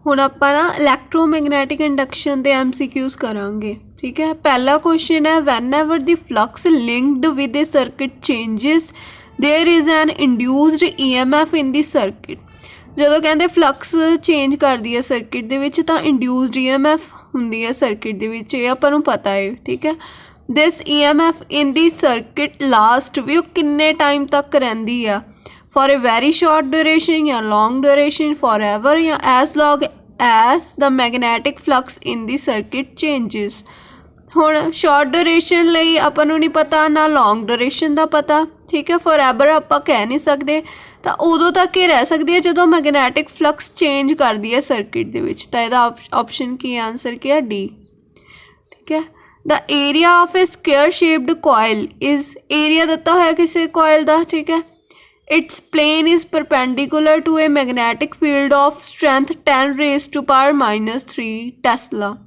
ਹੁਣ ਆਪਾਂ ਨਾ ਇਲੈਕਟ੍ਰੋਮੈਗਨੈਟਿਕ ਇੰਡਕਸ਼ਨ ਦੇ MCQs ਕਰਾਂਗੇ। ठीक है, पहला क्वेश्चन है whenever the flux linked with a circuit changes there is an induced EMF in the circuit. ਜਦੋਂ ਕਹਿੰਦੇ ਫਲਕਸ ਚੇਂਜ ਕਰਦੀ ਹੈ ਸਰਕਿਟ ਦੇ ਵਿੱਚ ਤਾਂ ਇੰਡਿਊਸਡ EMF ਹੁੰਦੀ ਹੈ ਸਰਕਿਟ ਦੇ ਵਿੱਚ, ਇਹ ਆਪਾਂ ਨੂੰ ਪਤਾ ਹੈ। ਠੀਕ ਹੈ, this EMF in the circuit last ਵੀ ਉਹ ਕਿੰਨੇ ਟਾਈਮ ਤੱਕ ਰਹਿੰਦੀ ਆ, for a very short duration या लॉन्ग ड्यूरेशन, फॉर एवर या as long as the magnetic flux in the circuit changes. ਹੁਣ ਸ਼ਾਰਟ ਡਿਊਰੇਸ਼ਨ ਲਈ ਆਪਾਂ ਨੂੰ ਨਹੀਂ ਪਤਾ, ਨਾ ਲੌਂਗ ਡਿਊਰੇਸ਼ਨ ਦਾ ਪਤਾ। ਠੀਕ ਹੈ, ਫॉर एवर ਆਪਾਂ ਕਹਿ ਨਹੀਂ ਸਕਦੇ, ਤਾਂ ਉਦੋਂ ਤੱਕ ਇਹ ਰਹਿ ਸਕਦੀ ਹੈ ਜਦੋਂ ਮੈਗਨੈਟਿਕ ਫਲਕਸ ਚੇਂਜ ਕਰਦੀ ਹੈ ਸਰਕਿਟ ਦੇ ਵਿੱਚ। ਤਾਂ ਇਹਦਾ ਆਪਸ਼ਨ ਕੀ ਹੈ, ਆਨਸਰ ਕੀ ਹੈ, ਡੀ। ਠੀਕ ਹੈ, the area of a square shaped coil is, area ਦਿੱਤਾ ਹੋਇਆ ਕਿਸੇ ਕੋਇਲ ਦਾ। ਠੀਕ ਹੈ, its plane is perpendicular to a magnetic field of strength 10⁻³ tesla.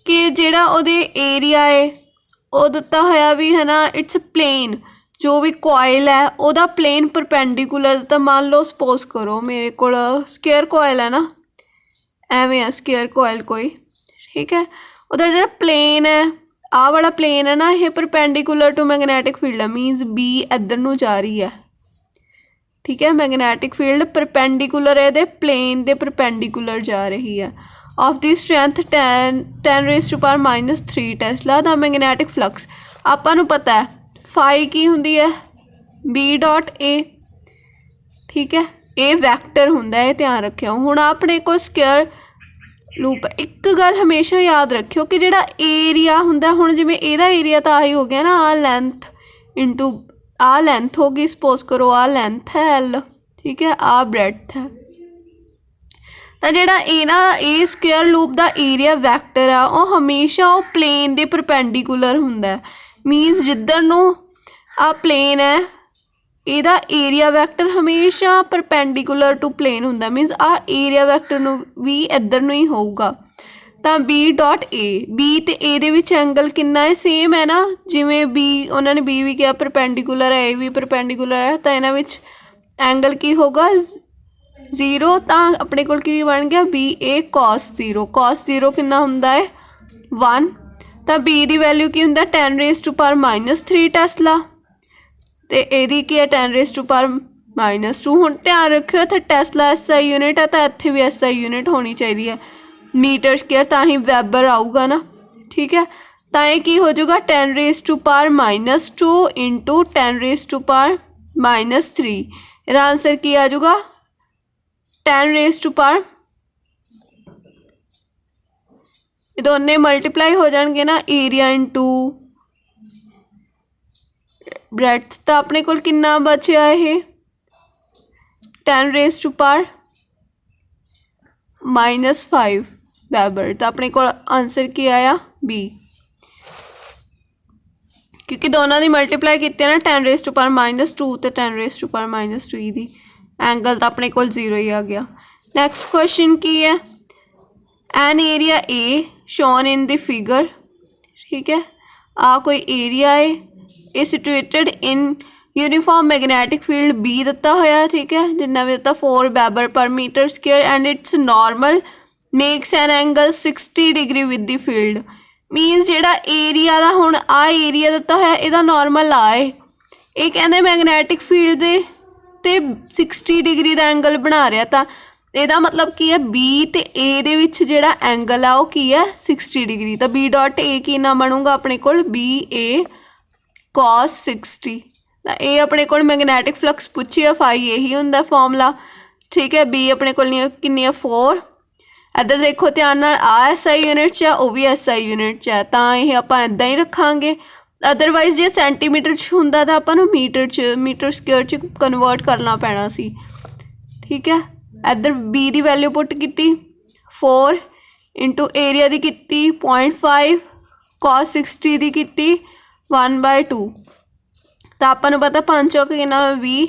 ਕਿ ਜਿਹੜਾ ਉਹਦੇ ਏਰੀਆ ਹੈ ਉਹ ਦਿੱਤਾ ਹੋਇਆ ਵੀ ਹੈ ਨਾ, ਇਟਸ ਪਲੇਨ, ਜੋ ਵੀ ਕੋਇਲ ਹੈ ਉਹਦਾ ਪਲੇਨ ਪਰਪੈਂਡੀਕੂਲਰ। ਤਾਂ ਮੰਨ ਲਓ ਸਪੋਜ਼ ਕਰੋ ਮੇਰੇ ਕੋਲ ਸਕੁਅਰ ਕੋਇਲ ਹੈ ਨਾ, ਐਵੇਂ ਆ ਸਕੁਅਰ ਕੋਇਲ ਕੋਈ। ਠੀਕ ਹੈ, ਉਹਦਾ ਜਿਹੜਾ ਪਲੇਨ ਹੈ, ਆਹ ਵਾਲਾ ਪਲੇਨ ਹੈ ਨਾ, ਇਹ ਪਰਪੈਂਡੀਕੂਲਰ ਟੂ ਮੈਗਨੈਟਿਕ ਫੀਲਡ ਹੈ, ਮੀਨਸ B ਇੱਧਰ ਨੂੰ ਜਾ ਰਹੀ ਹੈ। ਠੀਕ ਹੈ, ਮੈਗਨੈਟਿਕ ਫੀਲਡ ਪਰਪੈਂਡੀਕੂਲਰ ਇਹਦੇ ਪਲੇਨ ਦੇ ਪਰਪੈਂਡੀਕੂਲਰ ਜਾ ਰਹੀ ਹੈ। of the strength 10⁻³ Tesla the magnetic flux ਆਪਾਂ ਨੂੰ ਪਤਾ ਹੈ ਫਾਈ ਕੀ ਹੁੰਦੀ ਹੈ, B.A। ਠੀਕ ਹੈ, ਇਹ ਵੈਕਟਰ ਹੁੰਦਾ ਹੈ, ਧਿਆਨ ਰੱਖਿਓ। ਹੁਣ ਆਪਣੇ ਕੋਲ ਸਕੁਅਰ ਲੂਪ, ਇੱਕ ਗੱਲ ਹਮੇਸ਼ਾ ਯਾਦ ਰੱਖਿਓ ਕਿ ਜਿਹੜਾ ਏਰੀਆ ਹੁੰਦਾ, ਹੁਣ ਜਿਵੇਂ ਇਹਦਾ ਏਰੀਆ ਤਾਂ ਆਹੀ ਹੋ ਗਿਆ ਨਾ, ਆਹ ਲੈਂਥ ਇੰਟੂ ਆਹ ਲੈਂਥ ਹੋ ਗਈ, ਸਪੋਜ਼ ਕਰੋ ਆਹ ਲੈਂਥ ਹੈ L। ਠੀਕ ਹੈ, ਆਹ ਬ੍ਰੈਡਥ ਹੈ। ਤਾਂ ਜਿਹੜਾ ਇਹ ਸਕੁਅਰ ਲੂਪ ਦਾ ਏਰੀਆ ਵੈਕਟਰ ਆ ਉਹ ਹਮੇਸ਼ਾ ਉਹ ਪਲੇਨ ਦੇ ਪਰਪੈਂਡੀਕੂਲਰ ਹੁੰਦਾ, ਮੀਨਸ ਜਿੱਧਰ ਨੂੰ ਆਹ ਪਲੇਨ ਹੈ ਇਹਦਾ ਏਰੀਆ ਵੈਕਟਰ ਹਮੇਸ਼ਾ ਪਰਪੈਂਡੀਕੂਲਰ ਟੂ ਪਲੇਨ ਹੁੰਦਾ, ਮੀਨਸ ਆਹ ਏਰੀਆ ਵੈਕਟਰ ਨੂੰ ਵੀ ਇੱਧਰ ਨੂੰ ਹੀ ਹੋਊਗਾ। ਤਾਂ B.A, B ਅਤੇ A ਦੇ ਵਿੱਚ ਐਂਗਲ ਕਿੰਨਾ ਹੈ, ਸੇਮ ਹੈ ਨਾ, ਜਿਵੇਂ B ਉਹਨਾਂ ਨੇ B ਵੀ ਕਿਹਾ ਪਰਪੈਂਡੀਕੂਲਰ ਹੈ, A ਵੀ ਪਰਪੈਂਡੀਕੂਲਰ ਹੈ, ਤਾਂ ਇਹਨਾਂ ਵਿੱਚ ਐਂਗਲ ਕੀ ਹੋਊਗਾ, 0। ਤਾਂ ਆਪਣੇ ਕੋਲ ਕੀ ਬਣ ਗਿਆ, BA cos 0। cos 0 ਕਿੰਨਾ ਹੁੰਦਾ ਹੈ, 1। ਤਾਂ B ਦੀ ਵੈਲਿਊ ਕੀ ਹੁੰਦਾ, 10⁻³ ਟੈਸਲਾ, ਅਤੇ ਇਹਦੀ ਕੀ ਹੈ 10⁻²। ਹੁਣ ਧਿਆਨ ਰੱਖਿਓ ਇੱਥੇ ਟੈਸਲਾ SI ਯੂਨਿਟ ਹੈ, ਤਾਂ ਇੱਥੇ ਵੀ SI ਯੂਨਿਟ ਹੋਣੀ ਚਾਹੀਦੀ ਹੈ, ਮੀਟਰ ਸਕੁਅਰ, ਤਾਂ ਹੀ ਵੈਬਰ ਆਊਗਾ ਨਾ। ਠੀਕ ਹੈ, ਤਾਂ ਇਹ ਕੀ ਹੋ ਜਾਊਗਾ 10⁻² ਇੰਟੂ 10⁻³ ਇਹਦਾ ਆਨਸਰ ਕੀ ਆ ਜਾਊਗਾ, 10⁻। ਇਹ ਦੋਨੇ ਮਲਟੀਪਲਾਈ ਹੋ ਜਾਣਗੇ ਨਾ, ਏਰੀਆ ਇੰਟੂ ਬ੍ਰੈਡਥ। ਤਾਂ ਆਪਣੇ ਕੋਲ ਕਿੰਨਾ ਬਚਿਆ, ਇਹ 10⁻⁵ ਵੈਬਰ। ਤਾਂ ਆਪਣੇ ਕੋਲ ਆਨਸਰ ਕੀ ਆਇਆ, B, ਕਿਉਂਕਿ ਦੋਨਾਂ ਦੀ ਮਲਟੀਪਲਾਈ ਕੀਤੀ ਨਾ, 10⁻² ਅਤੇ 10⁻³ ਦੀ ਐਂਗਲ ਤਾਂ ਆਪਣੇ ਕੋਲ 0 ਹੀ ਆ ਗਿਆ। ਨੈਕਸਟ ਕੁਐਸਚਨ ਕੀ ਹੈ, ਐਨ area A shown in the figure. ਠੀਕ ਹੈ, ਆ ਕੋਈ ਏਰੀਆ ਹੈ, ਇਹ ਸਿਚੁਏਟਡ ਇਨ यूनिफॉर्म मैगनैटिक फील्ड B दिता होया। ठीक है, जिन्ना भी दिता 4 weber per metre square and its normal makes an angle 60 degree with the field. Means जिहड़ा एरिया दा हुण आ एरिया दिता होया इहदा नॉर्मल आए, ये कहंदे मैगनैटिक फील्ड दे ते 60 डिग्री दा एंगल बना रहा। तो ਇਹਦਾ मतलब की है B ਤੇ A ਦੇ ਵਿੱਚ ਜਿਹੜਾ एंगल ਆ ਉਹ ਕੀ है 60 डिग्री। तो B डॉट A ਕੀ ਨਾ ਬਣੂਗਾ ਆਪਣੇ ਕੋਲ BA cos 60। ਤਾਂ ਇਹ ਆਪਣੇ ਕੋਲ मैगनैटिक फ्लक्स ਪੁੱਛੀ ਆ, फाई यही ਹੁੰਦਾ फॉर्मूला। ठीक है, B ਆਪਣੇ ਕੋਲ ਕਿੰਨੀ ਆ 4। ਇੱਧਰ ਦੇਖੋ ਧਿਆਨ ਨਾਲ, ਆ SI यूनिट 'ਚ ਆ, ਉਹ ਵੀ SI यूनिट 'ਚ ਹੈ, ਤਾਂ ਇਹ ਆਪਾਂ ਇੱਦਾਂ ਹੀ ਰੱਖਾਂਗੇ। अदरवाइज जे सेंटीमीटर 'ਚ ਹੁੰਦਾ ਤਾਂ ਆਪਾਂ ਨੂੰ मीटर स्क्वायर 'ਚ कन्वर्ट करना पैना सी। ठीक है, इधर B की वैल्यू पुट की 4 इंटू एरिया की 0.5 cos 60 की 1/2। तो आपको पता 5 चौक कितना 20,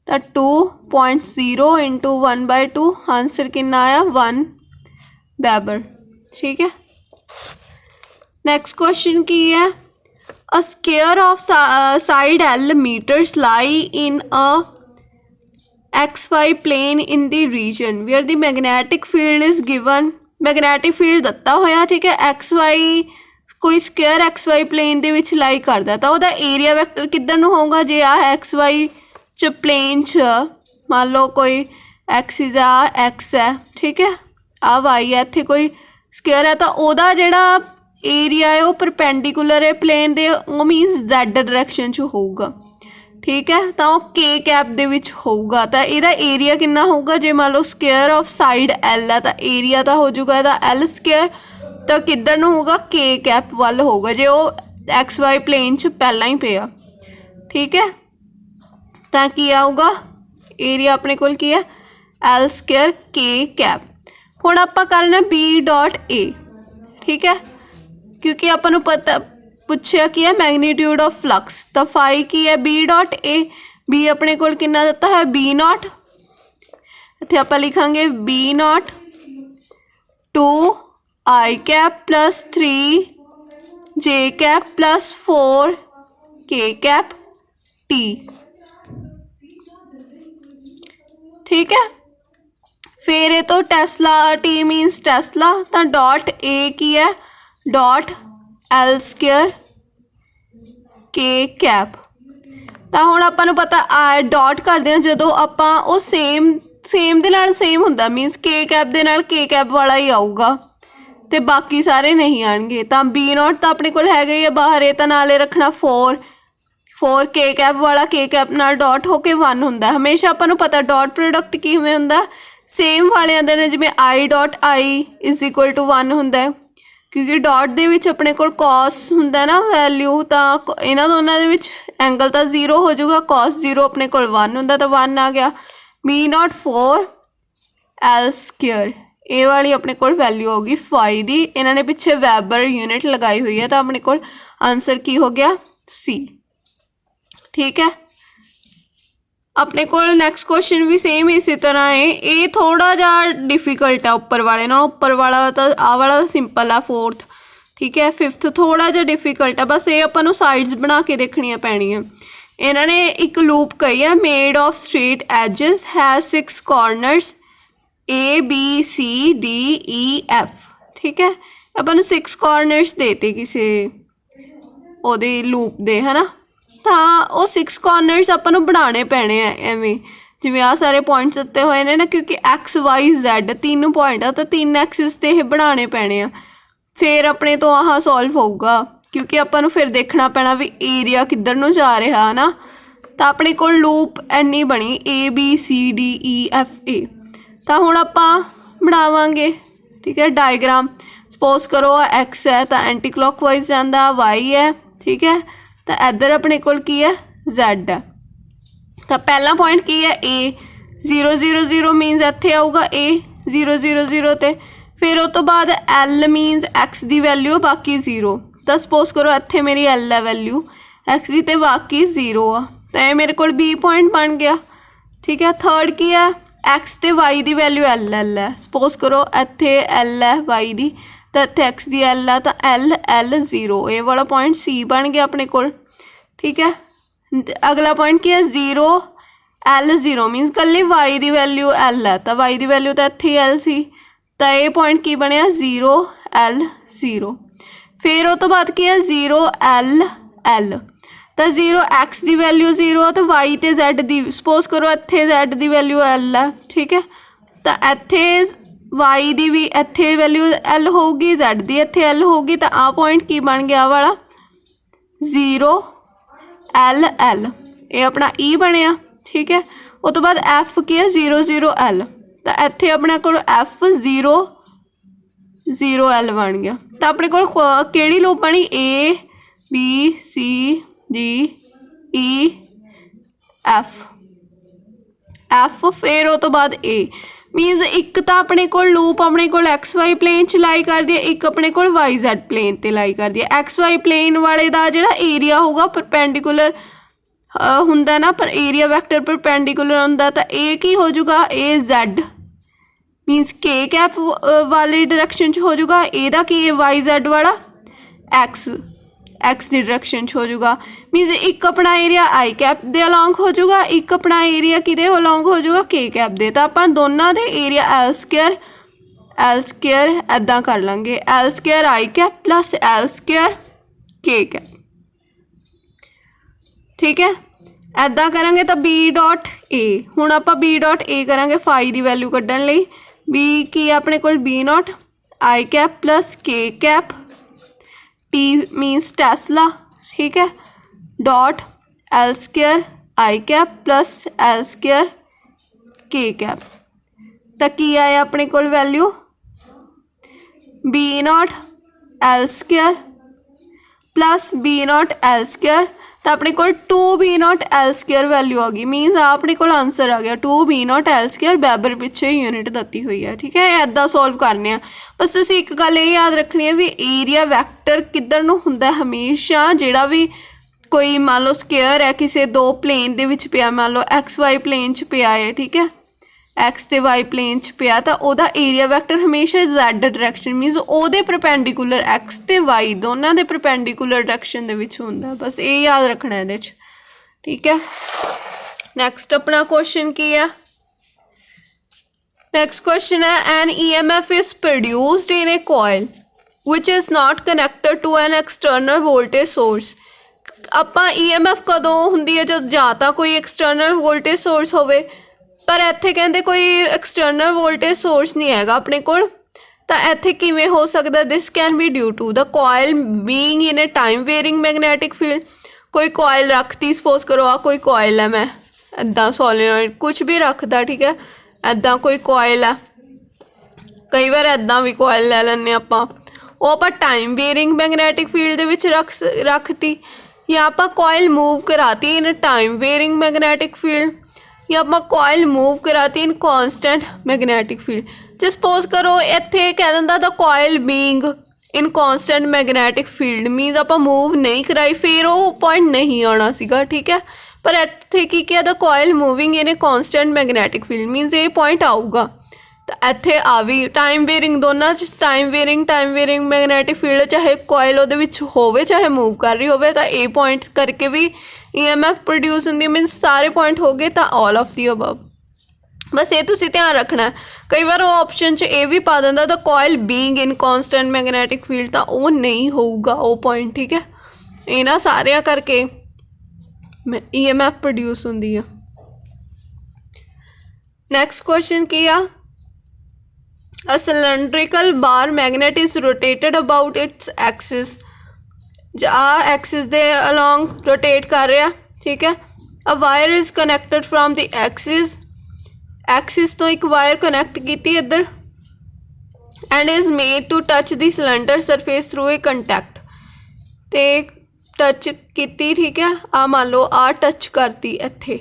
तो 2.0 इंटू 1/2 आंसर कितना आया 1 वेबर। ठीक है, नैक्सट क्वेश्चन की है, a square of side L meters lie in a XY plane in the region where the magnetic field is given, magnetic field ਦਿੱਤਾ ਹੋਇਆ, ਠੀਕ ਹੈ, XY ਕੋਈ ਸਕੁਅਰ XY ਪਲੇਨ ਦੇ ਵਿੱਚ ਲਾਈ ਕਰਦਾ ਤਾਂ ਉਹਦਾ ਏਰੀਆ ਵੈਕਟਰ ਕਿੱਧਰ ਨੂੰ ਹੋਊਗਾ? ਜੇ ਆ XY ਚ ਪਲੇਨ ਚ ਮੰਨ ਲਓ ਕੋਈ ਐਕਸਿਸ ਆ X ਹੈ, ਠੀਕ ਹੈ, ਆ Y ਹੈ, ਇੱਥੇ ਕੋਈ ਸਕੁਅਰ ਹੈ ਤਾਂ ਉਹਦਾ ਜਿਹੜਾ ਏਰੀਆ ਹੈ ਉਹ ਪਰਪੈਂਡੀਕੂਲਰ ਹੈ ਪਲੇਨ ਦੇ, ਉਹ ਮੀਨਸ Z ਡਾਇਰੈਕਸ਼ਨ 'ਚ ਹੋਊਗਾ, ਠੀਕ ਹੈ, ਤਾਂ ਉਹ K ਕੈਪ ਦੇ ਵਿੱਚ ਹੋਊਗਾ। ਤਾਂ ਇਹਦਾ ਏਰੀਆ ਕਿੰਨਾ ਹੋਊਗਾ? ਜੇ ਮੰਨ ਲਓ ਸਕੁਅਰ ਆਫ ਸਾਈਡ L ਹੈ ਤਾਂ ਏਰੀਆ ਤਾਂ ਹੋ ਜਾਊਗਾ ਇਹਦਾ L ਸਕੁਅਰ, ਤਾਂ ਕਿੱਧਰ ਨੂੰ ਹੋਊਗਾ? K ਕੈਪ ਵੱਲ ਹੋਊਗਾ ਜੇ ਉਹ XY ਪਲੇਨ 'ਚ ਪਹਿਲਾਂ ਹੀ ਪਿਆ, ਠੀਕ ਹੈ। ਤਾਂ ਕੀ ਆਊਗਾ? ਏਰੀਆ ਆਪਣੇ ਕੋਲ ਕੀ ਹੈ? L square K cap. ਹੁਣ ਆਪਾਂ ਕਰਨਾ B.A, ਠੀਕ ਹੈ, ਕਿਉਂਕਿ ਆਪਾਂ ਨੂੰ ਪਤਾ ਪੁੱਛਿਆ ਕੀ ਹੈ? Magnitude of flux. ਤਾਂ ਫਾਈ ਕੀ ਹੈ? B.A, B ਆਪਣੇ ਕੋਲ ਕਿੰਨਾ ਦਿੱਤਾ ਹੈ? B0, ਇੱਥੇ ਆਪਾਂ ਲਿਖਾਂਗੇ B0 2 I cap plus 3 J cap plus 4 K cap T, ठीक है। फिर ये तो टेस्ला, T मीन्स टेस्ला, तो डॉट A की है? Dot L square K cap. तो हुण आपां नूं पता डॉट करदे हां जदों आपां ਉਹ सेम ਦੇ ਨਾਲ सेम ਹੁੰਦਾ, मीनस K कैप ਦੇ ਨਾਲ K कैप वाला ही आऊगा ਤੇ ਬਾਕੀ ਸਾਰੇ नहीं ਆਣਗੇ। ਤਾਂ B0 ਤਾਂ ਆਪਣੇ ਕੋਲ ਹੈਗਾ ਹੀ ਆ ਬਾਹਰ, ਇਹ ਤਾਂ ਨਾਲੇ ਰੱਖਣਾ 4 K कैप वाला K कैप ਨਾਲ ਡਾਟ ਹੋ ਕੇ 1 ਹੁੰਦਾ। ਹਮੇਸ਼ਾ ਆਪਾਂ ਨੂੰ ਪਤਾ ਡਾਟ ਪ੍ਰੋਡਕਟ ਕਿਵੇਂ ਹੁੰਦਾ, सेम वाले आते हैं जिमें I dot I is equal to 1 ਹੁੰਦਾ, क्योंकि डॉट ਦੇ ਵਿੱਚ ਆਪਣੇ ਕੋਲ cos ਹੁੰਦਾ ਨਾ ਵੈਲਿਊ, ਤਾਂ ਇਹਨਾਂ ਦੋਨਾਂ ਦੇ ਵਿੱਚ ਐਂਗਲ ਤਾਂ 0 ਹੋ ਜਾਊਗਾ, cos 0 ਆਪਣੇ ਕੋਲ 1 ਹੁੰਦਾ ਤਾਂ 1 ਆ ਗਿਆ। B0 4 L स्क्वायर, ਇਹ ਵਾਲੀ ਆਪਣੇ ਕੋਲ ਵੈਲਿਊ ਹੋਗੀ ਫਾਈ ਦੀ। ਇਹਨਾਂ ਨੇ ਪਿੱਛੇ ਵੈਬਰ यूनिट लगाई हुई है, तो अपने को आंसर की हो गया C, ठीक है। अपने को नैक्सट क्वेश्चन भी सेम इसी तरह है, ये थोड़ा जा डिफिकल्ट है उपर वाले ना, उपर वाला तो आ वाला सिंपल है 4th, ठीक है। 5th थोड़ा जा डिफिकल्ट है, बस ये अपन साइड्स बना के देखनियां पैणियां। इन्होंने एक लूप कही है, made of straight edges has 6 corners A B C D E F, ठीक है। अपन 6 कॉर्नर्स देते किसी ओदे लूप दे, है ना, ਤਾਂ ਉਹ 6 ਕॉर्नर्स ਆਪਾਂ ਨੂੰ ਬਣਾਉਣੇ ਪੈਣੇ ਆ ਐਵੇਂ ਜਿਵੇਂ ਆ ਸਾਰੇ ਪੁਆਇੰਟਸ ਦਿੱਤੇ ਹੋਏ ਨੇ ਨਾ, ਕਿਉਂਕਿ x y z 3 ਪੁਆਇੰਟ ਆ ਤਾਂ 3 ਐਕਸਿਸ ਤੇ ਇਹ ਬਣਾਉਣੇ ਪੈਣੇ ਆ। ਫਿਰ ਆਪਣੇ ਤੋਂ ਆਹ ਸੋਲਵ ਹੋਊਗਾ, ਕਿਉਂਕਿ ਆਪਾਂ ਨੂੰ ਫਿਰ ਦੇਖਣਾ ਪੈਣਾ ਵੀ ਏਰੀਆ ਕਿੱਧਰ ਨੂੰ ਜਾ ਰਿਹਾ ਨਾ। ਤਾਂ ਆਪਣੇ ਕੋਲ ਲੂਪ ਐਨੀ ਬਣੀ A B C D E F A। ਤਾਂ ਹੁਣ ਆਪਾਂ ਬਣਾਵਾਂਗੇ, ਠੀਕ ਹੈ, ਡਾਇਗਰਾਮ। ਸਪੋਜ਼ ਕਰੋ x ਹੈ ਤਾਂ ਐਂਟੀ ਕਲੋਕਵਾਈਜ਼ ਜਾਂਦਾ, y ਹੈ, ਠੀਕ ਹੈ, ਤਾਂ ਇੱਧਰ ਆਪਣੇ ਕੋਲ ਕੀ ਹੈ? Z ਹੈ। ਤਾਂ ਪਹਿਲਾ ਪੁਆਇੰਟ ਕੀ ਹੈ? A 0 0 0 ਮੀਨਸ ਇੱਥੇ ਆਊਗਾ A 0 0 0 ਤੇ। ਫਿਰ ਉਹ ਤੋਂ ਬਾਅਦ L ਮੀਨਸ x ਦੀ ਵੈਲਿਊ ਬਾਕੀ 0, ਤਾਂ ਸਪੋਜ਼ ਕਰੋ ਇੱਥੇ ਮੇਰੀ L ਹੈ ਵੈਲਿਊ x ਦੀ ਤੇ ਬਾਕੀ 0 ਆ, ਤਾਂ ਇਹ ਮੇਰੇ ਕੋਲ B ਪੁਆਇੰਟ ਬਣ ਗਿਆ, ਠੀਕ ਹੈ। ਥਰਡ ਕੀ ਹੈ? x ਤੇ y ਦੀ ਵੈਲਿਊ L ਹੈ, ਸਪੋਜ਼ ਕਰੋ ਇੱਥੇ L ਹੈ y ਦੀ ਤਾਂ ਇੱਥੇ x ਦੀ L ਆ, ਤਾਂ L 0, ਇਹ ਵਾਲਾ ਪੁਆਇੰਟ C ਬਣ ਗਿਆ ਆਪਣੇ ਕੋਲ, ठीक है। अगला पॉइंट की है 0 L 0 मीनस कल्ली y की वैल्यू L है, तो y की वैल्यू तो इत्थे L सी, तो ये पॉइंट की बनया 0 L 0। फिर उस तो बाद की है 0 L L, तो 0 x की वैल्यू 0 तो y तो z की, सपोज करो इत्थे z की वैल्यू L है, ठीक है, तो इत्थे y की भी इत्थे वैल्यू L होगी, z की इत्थे L होगी, तो आ पॉइंट की बन गया वाला 0 L L, ये अपना E बनया, ठीक है। उस तो बाद F की है 0 0 L, तो इत्थे अपने को F 0 0 L बन गया। तो अपने को केड़ी लूप बनी? A B C D E F F, फिर उस तो बाद A मीनस एक तो अपने को लूप अपने को XY प्लेन च लाई कर दिया, एक अपने को YZ प्लेन ते लाई कर दिया। XY प्लेन वाले दा जिहड़ा एरिया होगा परपेंडिकुलर हुंदा ना, पर एरिया वैक्टर परपेंडिकुलर हुंदा, तो ये की हो जाऊगा? AZ मीनस K कैप वाली डायरेक्शन च हो जाऊगा। एदा की YZ वाला X एक्स की डायरैक्शन हो जाऊगा। मीनस एक अपना area I cap they along हो जाऊगा, एक अपना एरिया किदे अलॉन्ग हो जाऊगा के कैप दे। तो आप दोनों दे एरिया एल स्केयर ऐदा कर लांगे, L square I cap plus L square K cap. ठीक है, ऐदा करांगे तो बी डॉट ए। हुण आप बी डॉट ए करांगे फाई की वैल्यू कड्ढण लई। बी की अपने कोल B not I cap plus K cap, T minus tesla. ठीक है, dot L square I cap plus L square K cap. तो की आया अपने कोल value B not L square plus B not L square. तो अपने को 2b0 एल स्केयर वैल्यू आ गई। मीनस अपने को आंसर आ गया 2b0 एल स्केयर वैबर पिछे यूनिट दती हुई है। ठीक है, ऐदा सॉल्व करने हैं। बस तुसीं एक गल ये याद रखनी है भी एरिया वैक्टर किधर नूं हुंदा है हमेशा, जिहड़ा भी कोई मान लो स्केयर है किसी दो प्लेन दे विच पिया, मान लो एक्स वाई प्लेन च पिया है। ठीक है, एक्स ते वाई प्लेन च पिया, तो वह एरिया वैक्टर हमेशा Z डायरैक्शन मीनस वो परपेंडिकुलर एक्स ते वाई दोनों के परपेंडिकुलर डायरैक्शन होंदा है। बस ये याद रखना है। ठीक है, नैक्सट अपना क्वेश्चन की है। Next question is an EMF is produced in a coil which is not connected to an external voltage source. आपां EMF कदों हुंदी है जब जां तां कोई एक्सटर्नल वोल्टेज सोर्स होवे, पर इत्थे कहते कोई एक्सटर्नल वोल्टेज सोर्स नहीं हैगा अपने कोल। तो इत्थे किवें हो सकता, this can be due to the coil being in a time varying magnetic field. कोई कॉइल रखती, सपोज करो आ कोई कॉइल है, मैं इदा सोलेनॉइड कुछ भी रखता। ठीक है, इदा कोई कॉइल है, कई बार इदा भी कॉइल ले लें आपां, वो आपां टाइम वेयरिंग मैगनैटिक फील्ड दे विच रखती, या आपां कॉइल मूव कराती in time varying magnetic field, या आप कॉइल मूव कराती इन कॉन्सटेंट मैगनैटिक फील्ड। जो सपोज करो इत्थे कह दिंदा the coil being in constant magnetic field मीनस आप मूव नहीं कराई, फिर वो पॉइंट नहीं आना सीगा। ठीक है, पर इत्थे की क्या the coil moving in A constant magnetic field मीनस ये पॉइंट आऊगा। तो इत्थे आ भी टाइम वेयरिंग दोनों टाइम वेयरिंग मैगनैटिक फील्ड चाहे कॉइल वो होवे चाहे मूव कर रही होवे, तो ये पॉइंट करके भी EMF प्रोड्यूस होंदी। मीनस सारे पॉइंट हो गए तो ऑल ऑफ दी अबव। बस ये तुसीं ध्यान रखना है। कई बार वो ऑप्शन च ये भी पा दिंदा the coil being in constant magnetic field, तो वो नहीं होगा वो पॉइंट। ठीक है, इन्हां सारियां करके EMF प्रोड्यूस होंदी है। नैक्सट क्वेश्चन की आ, a cylindrical bar magnet is rotated about its axis. आ एक्सिस दे अलॉन्ग रोटेट कर रहा। ठीक है, a wire is connected from the axis तो एक वायर कनैक्ट की इधर end is made to touch the cylinder surface through a contact. तो टच की, ठीक है, आ मान लो आ टच करती इत्थे।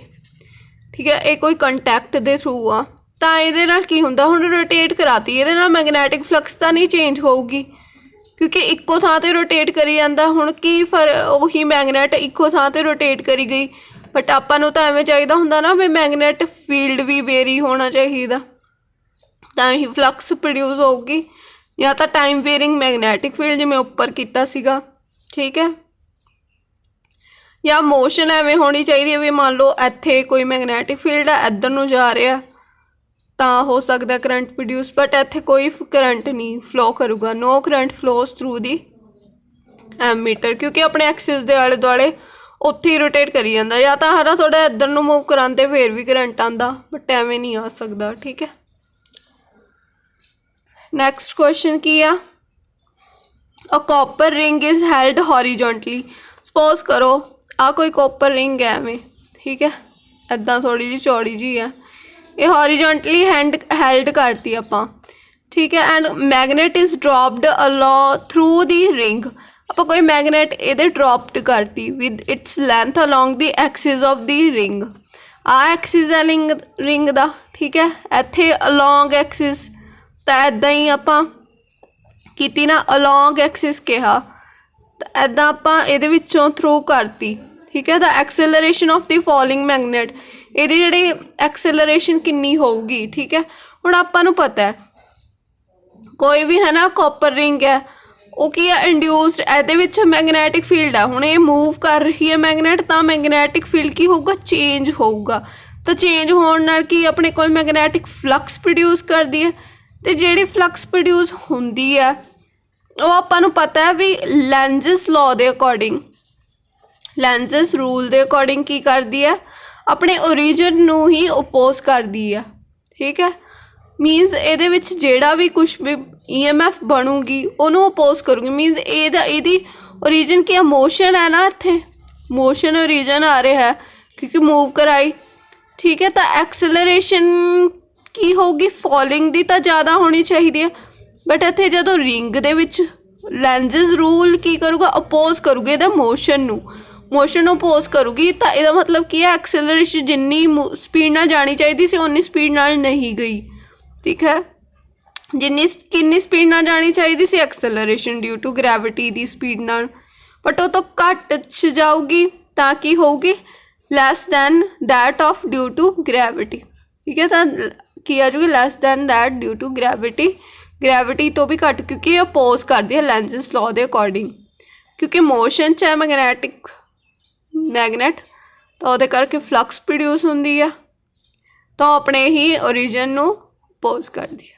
ठीक है, ये कोई कंटैक्ट दे थ्रू आ, तो ये की हुंदा हुण रोटेट कराती, ये मैगनैटिक फ्लक्स तो नहीं चेंज होगी क्योंकि इक्को थां ते रोटेट करी जाता। हुण की उही मैगनैट इक्को थां ते रोटेट करी गई, बट आपां नूं तां एवें चाहिदा हुंदा ना भी मैगनैट फील्ड भी वेरी होना चाहिए, तां ही फ्लक्स प्रोड्यूस होगी, या तो टाइम वेयरिंग मैगनैटिक फील्ड जिवें उपर कीता सीगा। ठीक है, या मोशन एवें होनी चाहिए भी मान लो इत्थे कोई मैगनैटिक फील्ड है इधर नूं जा रहा, तो हो सकता करंट प्रोड्यूस, बट इत्थे कोई करंट नहीं फ्लो करूगा। No current flows through the ammeter, क्योंकि अपने एक्सिस दे आले दुआले उत्थे ही रोटेट करी जाता, या तो हरा थोड़ा इधर नूं मूव कराते फिर भी करंट आंदा, बट एवें नहीं आ सकता। ठीक है, नैक्सट क्वेश्चन की आ, a copper ring is held horizontally. Suppose करो आ कोई कॉपर रिंग है एवें। ठीक है, इदा थोड़ी जी चौड़ी जी है, ये हॉरिजोंटली हैल्ड करती आपां। ठीक है, and magnet is dropped along through the ring. आप कोई मैगनेट ये ड्रॉप्ड करती with its length along the axis of the ring. आ एक्सिस है रिंग दा। ठीक है, इत्थे अलॉन्ग एक्सिस, तो इदा ही आपां कीती ना अलॉन्ग एक्सिस कहा, तो इदा आपां इहदे विचों थ्रू करती। ठीक है, the acceleration of the falling magnet, ਇਹਦੀ ਜਿਹੜੀ एक्सेलरेशन किन्नी होगी। ठीक है, हुण आपां नूं पता है कोई भी है ना कॉपर रिंग है ਉਹ ਕੀ ਹੈ ਇੰਡਿਊਸਡ, ਇਹਦੇ ਵਿੱਚ ਮੈਗਨੈਟਿਕ ਫੀਲਡ ਆ। ਹੁਣ ਇਹ ਮੂਵ ਕਰ ਰਹੀ ਹੈ ਮੈਗਨੈਟ, ਤਾਂ ਮੈਗਨੈਟਿਕ ਫੀਲਡ ਕੀ ਹੋਊਗਾ, ਚੇਂਜ ਹੋਊਗਾ। ਤਾਂ ਚੇਂਜ ਹੋਣ ਨਾਲ ਕੀ ਆਪਣੇ ਕੋਲ ਮੈਗਨੈਟਿਕ ਫਲਕਸ ਪ੍ਰੋਡਿਊਸ ਕਰਦੀ ਹੈ। ਅਤੇ ਜਿਹੜੀ ਫਲਕਸ ਪ੍ਰੋਡਿਊਸ ਹੁੰਦੀ ਹੈ ਉਹ ਆਪਾਂ ਨੂੰ ਪਤਾ ਹੈ ਵੀ ਲੈਂਜ਼ਸ ਲਾਅ ਦੇ ਅਕੋਰਡਿੰਗ, ਲੈਂਜ਼ਸ ਰੂਲ ਦੇ ਅਕੋਰਡਿੰਗ ਕੀ ਕਰਦੀ ਹੈ, ਆਪਣੇ ਓਰੀਜਨ ਨੂੰ ਹੀ ਓਪੋਜ਼ ਕਰਦੀ ਹੈ। ਠੀਕ ਹੈ, ਮੀਨਸ ਇਹਦੇ ਵਿੱਚ ਜਿਹੜਾ ਵੀ ਕੁਛ ਵੀ EMF ਬਣੂਗੀ ਉਹਨੂੰ ਅਪੋਜ਼ ਕਰੂਗੀ। ਮੀਨਸ ਇਹਦੀ ਓਰੀਜਨ ਕੀ ਆ, ਮੋਸ਼ਨ ਹੈ ਨਾ, ਇੱਥੇ ਮੋਸ਼ਨ ਓਰੀਜਨ ਆ ਰਿਹਾ ਹੈ ਕਿਉਂਕਿ ਮੂਵ ਕਰਾਈ। ਠੀਕ ਹੈ, ਤਾਂ ਐਕਸਲਰੇਸ਼ਨ ਕੀ ਹੋਊਗੀ, ਫੋਲਿੰਗ ਦੀ ਤਾਂ ਜ਼ਿਆਦਾ ਹੋਣੀ ਚਾਹੀਦੀ ਹੈ। ਬਟ ਇੱਥੇ ਜਦੋਂ ਰਿੰਗ ਦੇ ਵਿੱਚ ਲੈਂਜ਼ਸ ਰੂਲ ਕੀ ਕਰੂਗਾ, ਅਪੋਜ਼ ਕਰੂਗੇ ਇਹਦਾ ਮੋਸ਼ਨ ਨੂੰ, ਮੋਸ਼ਨ ਨੂੰ ਅਪੋਜ਼ ਕਰੂਗੀ। ਤਾਂ ਇਹਦਾ ਮਤਲਬ ਕੀ ਹੈ, ਐਕਸਲਰੇਸ਼ਨ ਜਿੰਨੀ ਸਪੀਡ ਨਾਲ ਜਾਣੀ ਚਾਹੀਦੀ ਸੀ ਉਨੀ ਸਪੀਡ ਨਾਲ ਨਹੀਂ ਗਈ। ਠੀਕ ਹੈ, ਕਿੰਨੀ ਸਪੀਡ ਨਾਲ ਜਾਣੀ ਚਾਹੀਦੀ ਸੀ, ਐਕਸਲਰੇਸ਼ਨ ਡਿਊ ਟੂ ਗ੍ਰੈਵਿਟੀ ਦੀ ਸਪੀਡ ਨਾਲ, ਬਟ ਉਹ ਤੋਂ ਘੱਟ 'ਚ ਜਾਊਗੀ ਤਾਂ ਕੀ ਹੋਊਗੀ, less than that of due to gravity. ਠੀਕ ਹੈ, ਤਾਂ ਕੀ ਆ ਜੂਗੀ, less than that due to gravity, gravity ਤੋਂ ਵੀ ਘੱਟ, ਕਿਉਂਕਿ ਇਹ ਅਪੋਜ਼ ਕਰਦੀ ਹੈ ਲੈਂਜ਼ਸ ਲਾਅ ਦੇ ਅਕੋਰਡਿੰਗ। ਕਿਉਂਕਿ ਮੋਸ਼ਨ 'ਚ ਹੈ ਮੈਗਨੈਟ, ਤਾਂ ਉਹਦੇ ਕਰਕੇ ਫਲਕਸ ਪ੍ਰੋਡਿਊਸ ਹੁੰਦੀ ਆ, ਤਾਂ ਆਪਣੇ ਹੀ ਓਰੀਜਨ ਨੂੰ ਅਪੋਜ਼ ਕਰਦੀ ਹੈ।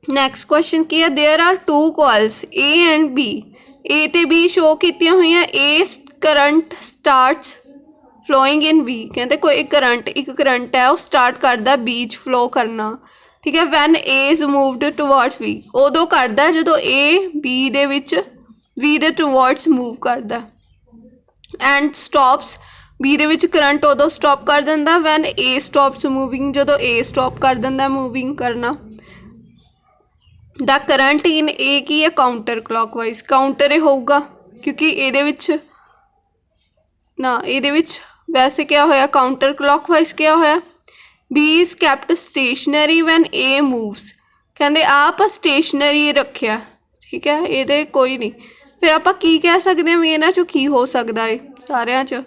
ਨੈਕਸਟ ਕੁਐਸਚਨ ਕੀ ਹੈ, there are 2 coils A and B, A ਤੇ B ਸ਼ੋ ਕੀਤੀਆਂ ਹੋਈਆਂ। A current starts flowing in B, ਕਹਿੰਦੇ ਕੋਈ ਇੱਕ ਕਰੰਟ ਹੈ ਉਹ ਸਟਾਰਟ ਕਰਦਾ B 'ਚ ਫਲੋ ਕਰਨਾ। ਠੀਕ ਹੈ, when A is moved towards B, ਉਦੋਂ ਕਰਦਾ ਜਦੋਂ A B ਦੇ ਟੂਵਰਡਸ ਮੂਵ ਕਰਦਾ। ਐਂਡ ਸਟੋਪਸ, B ਦੇ ਵਿੱਚ ਕਰੰਟ ਉਦੋਂ ਸਟੋਪ ਕਰ ਦਿੰਦਾ ਵੈਨ A ਸਟੋਪਸ ਮੂਵਿੰਗ, ਜਦੋਂ A ਸਟੋਪ ਕਰ ਦਿੰਦਾ ਮੂਵਿੰਗ ਕਰਨਾ। ਦਾ ਕਰੰਟ ਇਨ A ਕੀ ਹੈ, ਕਾਊਂਟਰ ਕਲੌਕਵਾਈਜ਼, ਕਾਊਂਟਰ ਇਹ ਹੋਊਗਾ ਕਿਉਂਕਿ ਇਹਦੇ ਵਿੱਚ ਵੈਸੇ ਕਿਆ ਹੋਇਆ, ਕਾਊਂਟਰ ਕਲੌਕਵਾਈਜ਼ ਕਿਆ ਹੋਇਆ। B is kept stationary when A moves, ਕਹਿੰਦੇ ਆਪ ਸਟੇਸ਼ਨਰੀ ਰੱਖਿਆ। ਠੀਕ ਹੈ, ਇਹਦੇ ਕੋਈ ਨਹੀਂ, ਫਿਰ ਆਪਾਂ ਕੀ ਕਹਿ ਸਕਦੇ ਹਾਂ ਵੀ ਇਹਨਾਂ 'ਚੋਂ ਕੀ ਹੋ ਸਕਦਾ ਹੈ ਸਾਰਿਆਂ 'ਚ।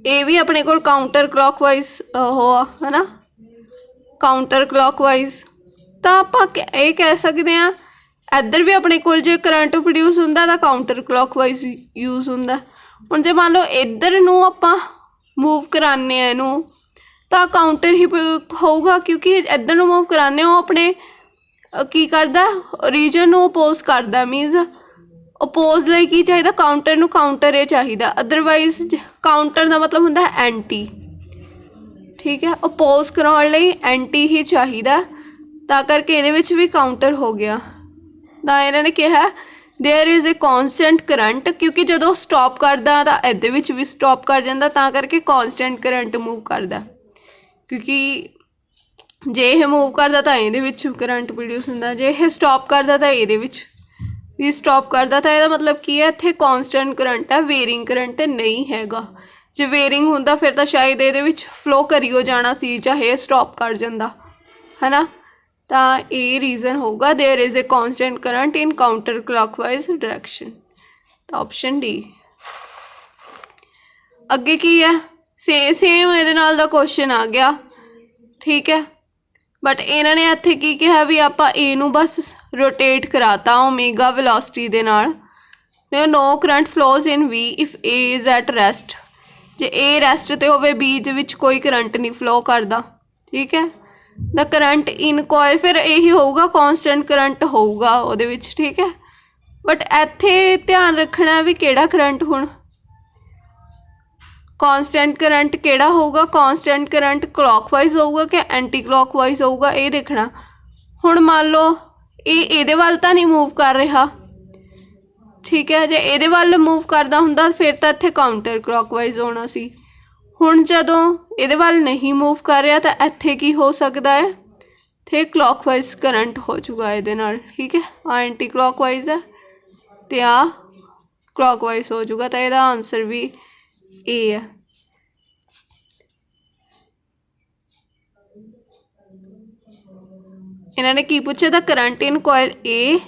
ਇਹ ਵੀ ਆਪਣੇ ਕੋਲ ਕਾਊਂਟਰ ਕਲੌਕਵਾਈਜ਼ ਉਹ ਆ ਹੈ ਨਾ, ਕਾਊਂਟਰ ਕਲੌਕਵਾਈਜ਼। ਤਾਂ ਆਪਾਂ ਇਹ ਕਹਿ ਸਕਦੇ ਹਾਂ ਇੱਧਰ ਵੀ ਆਪਣੇ ਕੋਲ ਜੇ ਕਰੰਟ ਪ੍ਰੋਡਿਊਸ ਹੁੰਦਾ ਤਾਂ ਕਾਊਂਟਰ ਕਲੌਕਵਾਈਜ਼ ਯੂਜ਼ ਹੁੰਦਾ। ਹੁਣ ਜੇ ਮੰਨ ਲਓ ਇੱਧਰ ਨੂੰ ਆਪਾਂ ਮੂਵ ਕਰਾਉਂਦੇ ਹਾਂ ਇਹਨੂੰ, ਤਾਂ ਕਾਊਂਟਰ ਹੀ ਹੋਊਗਾ ਕਿਉਂਕਿ ਇੱਧਰ ਨੂੰ ਮੂਵ ਕਰਾਉਂਦੇ ਹੋ ਆਪਣੇ ਕੀ ਕਰਦਾ, ਓਰੀਜਨ ਨੂੰ ਅਪੋਜ਼ ਕਰਦਾ। ਮੀਨਸ ਅਪੋਜ਼ ਲਈ ਕੀ ਚਾਹੀਦਾ, ਕਾਊਂਟਰ ਨੂੰ ਕਾਊਂਟਰ ਇਹ ਚਾਹੀਦਾ, ਅਦਰਵਾਈਜ਼ ਕਾਊਂਟਰ ਦਾ ਮਤਲਬ ਹੁੰਦਾ ਹੈ ਐਂਟੀ। ਠੀਕ ਹੈ, ਅਪੋਜ਼ ਕਰਾਉਣ ਲਈ ਐਂਟੀ ਹੀ ਚਾਹੀਦਾ, ਤਾਂ ਕਰਕੇ ਇਹਦੇ ਵਿੱਚ ਵੀ ਕਾਊਂਟਰ ਹੋ ਗਿਆ। ਤਾਂ ਇਹਨਾਂ ਨੇ ਕਿਹਾ there is a constant current, ਕਿਉਂਕਿ ਜਦੋਂ ਸਟੋਪ ਕਰਦਾ ਤਾਂ ਇਹਦੇ ਵਿੱਚ ਵੀ ਸਟੋਪ ਕਰ ਜਾਂਦਾ, ਤਾਂ ਕਰਕੇ ਕੌਨਸਟੈਂਟ ਕਰੰਟ ਮੂਵ ਕਰਦਾ। ਕਿਉਂਕਿ ਜੇ ਇਹ ਮੂਵ ਕਰਦਾ ਤਾਂ ਇਹਦੇ ਵਿੱਚ ਕਰੰਟ ਪ੍ਰੋਡਿਊਸ ਹੁੰਦਾ, ਜੇ ਇਹ ਸਟੋਪ ਕਰਦਾ ਤਾਂ ਇਹਦੇ ਵਿੱਚ ਵੀ ਸਟੋਪ ਕਰਦਾ। ਤਾਂ ਇਹਦਾ ਮਤਲਬ ਕੀ ਹੈ, ਇੱਥੇ ਕੌਨਸਟੈਂਟ ਕਰੰਟ ਹੈ, ਵੇਰਿੰਗ ਕਰੰਟ ਨਹੀਂ ਹੈਗਾ। ਜੇ ਵੇਰਿੰਗ ਹੁੰਦਾ ਫਿਰ ਤਾਂ ਸ਼ਾਇਦ ਇਹਦੇ ਵਿੱਚ ਫਲੋ ਕਰੀਓ ਜਾਣਾ ਸੀ, ਚਾਹੇ ਸਟੋਪ ਕਰ ਜਾਂਦਾ ਹੈ ਨਾ। ਤਾਂ ਇਹ ਰੀਜ਼ਨ ਹੋਊਗਾ there is a constant current in counter clockwise direction. ਤਾਂ ਆਪਸ਼ਨ ਡੀ। ਅੱਗੇ ਕੀ ਹੈ, ਸੇਮ ਇਹਦੇ ਨਾਲ ਦਾ ਕੁਐਸਚਨ ਆ ਗਿਆ। ਠੀਕ ਹੈ, ਬਟ ਇਹਨਾਂ ਨੇ ਇੱਥੇ ਕੀ ਕਿਹਾ ਵੀ ਆਪਾਂ A ਨੂੰ ਬਸ ਰੋਟੇਟ ਕਰਾਤਾ ਓਮੇਗਾ ਵੈਲੋਸਿਟੀ ਦੇ ਨਾਲ। No current flows in V if A is at rest, ਜੇ A ਰੈਸਟ 'ਤੇ ਹੋਵੇ B ਦੇ ਵਿੱਚ ਕੋਈ ਕਰੰਟ ਨਹੀਂ ਫਲੋ ਕਰਦਾ। ਠੀਕ ਹੈ, ਦਾ ਕਰੰਟ ਇਨ ਕੋਇਲ ਫਿਰ ਇਹੀ ਹੋਊਗਾ, ਕੌਨਸਟੈਂਟ ਕਰੰਟ ਹੋਊਗਾ ਉਹਦੇ ਵਿੱਚ। ਠੀਕ ਹੈ, ਬਟ ਇੱਥੇ ਧਿਆਨ ਰੱਖਣਾ ਵੀ ਕਿਹੜਾ ਕਰੰਟ, ਹੁਣ ਕੌਨਸਟੈਂਟ ਕਰੰਟ ਕਿਹੜਾ ਹੋਊਗਾ, ਕੌਨਸਟੈਂਟ ਕਰੰਟ ਕਲੌਕਵਾਈਜ਼ ਹੋਊਗਾ ਕਿ ਐਂਟੀ ਕਲੌਕਵਾਈਜ਼ ਹੋਊਗਾ, ਇਹ ਦੇਖਣਾ। ਹੁਣ ਮੰਨ ਲਓ ਇਹ ਇਹਦੇ ਵੱਲ ਤਾਂ ਨਹੀਂ ਮੂਵ ਕਰ ਰਿਹਾ। ਠੀਕ ਹੈ, ਜੇ ਇਹਦੇ ਵੱਲ ਮੂਵ ਕਰਦਾ ਹੁੰਦਾ ਫਿਰ ਤਾਂ ਇੱਥੇ ਕਾਊਂਟਰ ਕਲੌਕਵਾਈਜ਼ ਹੋਣਾ ਸੀ। ਹੁਣ ਜਦੋਂ ਇਹਦੇ ਵੱਲ ਨਹੀਂ ਮੂਵ ਕਰ ਰਿਹਾ ਤਾਂ ਇੱਥੇ ਕੀ ਹੋ ਸਕਦਾ ਹੈ, ਇੱਥੇ ਕਲੌਕਵਾਈਜ਼ ਕਰੰਟ ਹੋ ਜੂਗਾ ਇਹਦੇ ਨਾਲ। ਠੀਕ ਹੈ, ਆ ਐਂਟੀ ਕਲੌਕਵਾਈਜ਼ ਹੈ ਅਤੇ ਆ ਕਲੌਕਵਾਈਜ਼ ਹੋ ਜੂਗਾ, ਤਾਂ ਇਹਦਾ ਆਨਸਰ ਵੀ A ਹੈ। ਇਹਨਾਂ ਨੇ ਕੀ ਪੁੱਛਿਆ, ਦਾ current in coil A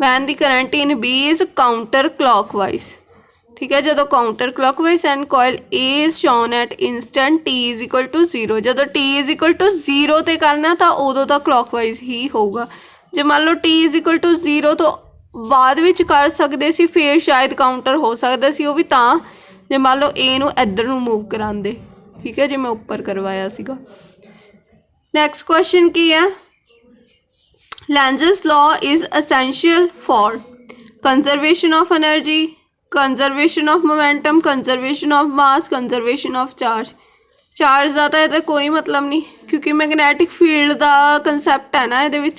when the current in B is counter clockwise. ठीक है। जो counter clockwise and coil A is shown at instant T is equal to 0, जो T इज इक्वल टू 0 ਤੇ करना तो उदों तो क्लॉकवाइज ही होगा। जे मान लो T इज इक्वल टू 0 तो बाद विच कर सकते सी, फिर शायद काउंटर हो सकता सी, वो भी तां जे मान लो A नूं इधर नूं मूव करांदे, ठीक है, जे मैं उपर करवाया सीगा। नैक्सट क्वेश्चन की है, Lenz's law is essential for conservation of energy, conservation of momentum, conservation of mass, conservation of charge। Charge का तो ये कोई मतलब नहीं, क्योंकि मैगनैटिक फील्ड का कंसैप्ट है ना ये,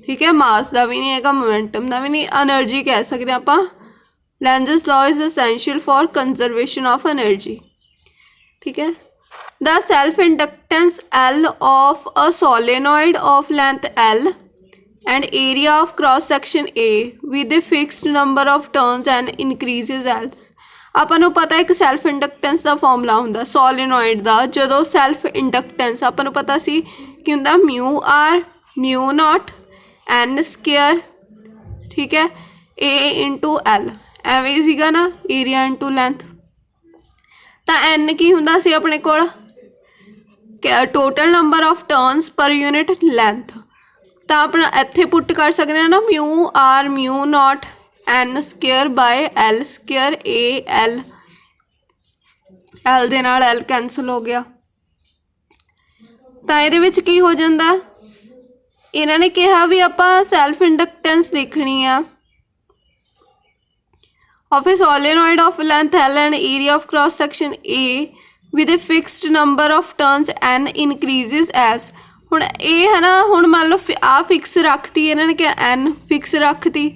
ठीक है। मास का भी नहीं है, मोमेंटम का भी नहीं, एनर्जी कह सकते हैं आप। Lenz's law is essential for conservation of energy, ठीक है। The self inductance L of a solenoid of length L and area of cross section A with a fixed number of turns and increases L। ਆਪਾਂ ਨੂੰ ਪਤਾ ਇੱਕ self ਇੰਡਕਟੈਂਸ ਦਾ formula ਹੁੰਦਾ ਸੋਲੀਨੋਇਡ ਦਾ। ਜਦੋਂ self ਇੰਡਕਟੈਂਸ ਆਪਾਂ ਨੂੰ ਪਤਾ ਸੀ ਕਿ ਹੁੰਦਾ mu R mu not N square, ਠੀਕ ਹੈ, A ਇੰਟੂ L, ਐਵੇਂ ਸੀਗਾ ਨਾ, ਏਰੀਆ ਇੰਟੂ ਲੈਂਥ। ਤਾਂ N ਕੀ ਹੁੰਦਾ ਸੀ ਆਪਣੇ ਕੋਲ, total number of turns per unit length. ਤਾਂ ਆਪਣਾ ਇੱਥੇ ਪੁੱਟ ਕਰ ਸਕਦੇ ਹਾਂ ਨਾ, mu R mu not N square by L square A L, L ਦੇ ਨਾਲ ਐਲ ਕੈਂਸਲ ਹੋ ਗਿਆ। ਤਾਂ ਇਹਦੇ ਵਿੱਚ ਕੀ ਹੋ ਜਾਂਦਾ, ਇਹਨਾਂ ਨੇ ਕਿਹਾ ਵੀ ਆਪਾਂ ਸੈਲਫ ਇੰਡਕਟੈਂਸ ਦੇਖਣੀ ਆ of a solenoid of length L and area of cross section A with a fixed number of turns n increases as। ਹੁਣ ਇਹ ਹੈ ਨਾ, ਹੁਣ ਮੰਨ ਲਓ ਆ ਫਿਕਸ ਰੱਖਤੀ ਇਹਨਾਂ ਨੇ, ਕਿਹਾ n ਫਿਕਸ ਰੱਖਤੀ,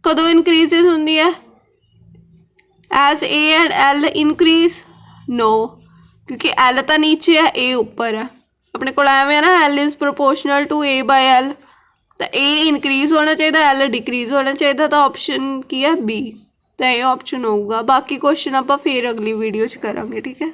ਕਦੋਂ ਇਨਕਰੀਜ਼ਿਸ ਹੁੰਦੀ ਹੈ, as A and L increase, no, क्योंकि L ਤਾਂ ਨੀਚੇ ਹੈ A ਉੱਪਰ ਹੈ। ਆਪਣੇ ਕੋਲ ਐਵੇਂ ਹੈ ਨਾ, L is proportional to A by L, ਤਾਂ A ਇਨਕਰੀਜ਼ ਹੋਣਾ ਚਾਹੀਦਾ, L डिक्रीज़ होना चाहिए, ਤਾਂ ऑप्शन की है B, तो ये ऑप्शन होगा। बाकी क्वेश्चन आप फिर अगली वीडियो च करांगे, ठीक है।